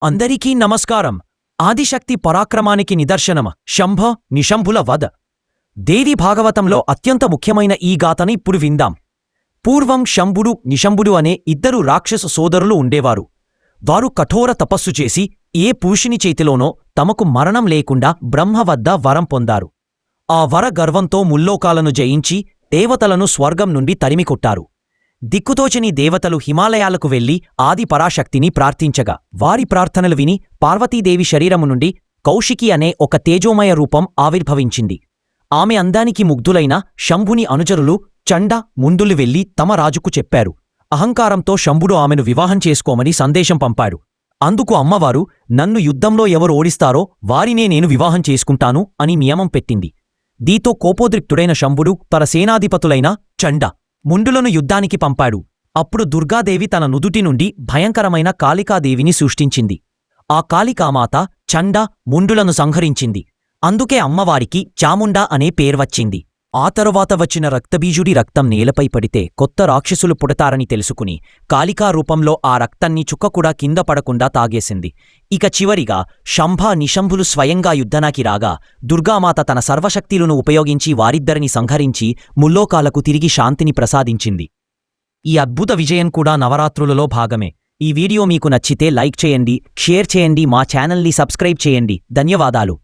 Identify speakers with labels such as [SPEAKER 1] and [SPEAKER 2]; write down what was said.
[SPEAKER 1] అందరికీ నమస్కారం. ఆదిశక్తి పరాక్రమానికి నిదర్శనం శంభ నిశంభుల వధ. దేవి భాగవతంలో అత్యంత ముఖ్యమైన ఈ గాథని ఇప్పుడు విందాం. పూర్వం శంభుడు నిశంభుడు అనే ఇద్దరు రాక్షస సోదరులు ఉండేవారు. వారు కఠోర తపస్సు చేసి ఏ పురుషుని చేతిలోనో తమకు మరణం లేకుండా బ్రహ్మ వద్ద వరం పొందారు. ఆ వర గర్వంతో ముల్లోకాలను జయించి దేవతలను స్వర్గం నుండి తరిమికొట్టారు. దిక్కుతోచని దేవతలు హిమాలయాలకు వెళ్లి ఆది పరాశక్తిని ప్రార్థించగా వారి ప్రార్థనలు విని పార్వతీదేవి శరీరము నుండి కౌశికి అనే ఒక తేజోమయ రూపం ఆవిర్భవించింది. ఆమె అందానికి ముగ్ధులైన శంభుని అనుచరులు చండ ముందులు వెళ్లి తమ రాజుకు చెప్పారు. అహంకారంతో శంభుడు ఆమెను వివాహం చేసుకోమని సందేశం పంపాడు. అందుకు అమ్మవారు, నన్ను యుద్ధంలో ఎవరు ఓడిస్తారో వారినే నేను వివాహం చేసుకుంటాను అని నియమం పెట్టింది. దీంతో కోపోద్రిక్తుడైన శంభుడు తన సేనాధిపతులైన చండ ముండులను యుద్ధానికి పంపాడు. అప్పుడు దుర్గాదేవి తన నుదుటి నుండి భయంకరమైన కాళికాదేవిని సృష్టించింది. ఆ కాళికామాత చండ ముండులను సంహరించింది. అందుకే అమ్మవారికి చాముండా అనే పేర్వచ్చింది. ఆ తరువాత వచ్చిన రక్తబీజుడి రక్తం నేలపై పడితే కొత్త రాక్షసులు పుడతారని తెలుసుకుని కాళికా రూపంలో ఆ రక్తాన్ని చుక్కకూడా కింద పడకుండా తాగేసింది. ఇక చివరిగా శంభ నిశంభులు స్వయంగా యుద్ధనాకి రాగా దుర్గామాత తన సర్వశక్తులను ఉపయోగించి వారిద్దరిని సంహరించి ముల్లోకాలకు తిరిగి శాంతిని ప్రసాదించింది. ఈ అద్భుత విజయం కూడా నవరాత్రులలో భాగమే. ఈ వీడియో మీకు నచ్చితే లైక్ చేయండి, షేర్ చేయండి, మా ఛానల్ని సబ్స్క్రైబ్ చేయండి. ధన్యవాదాలు.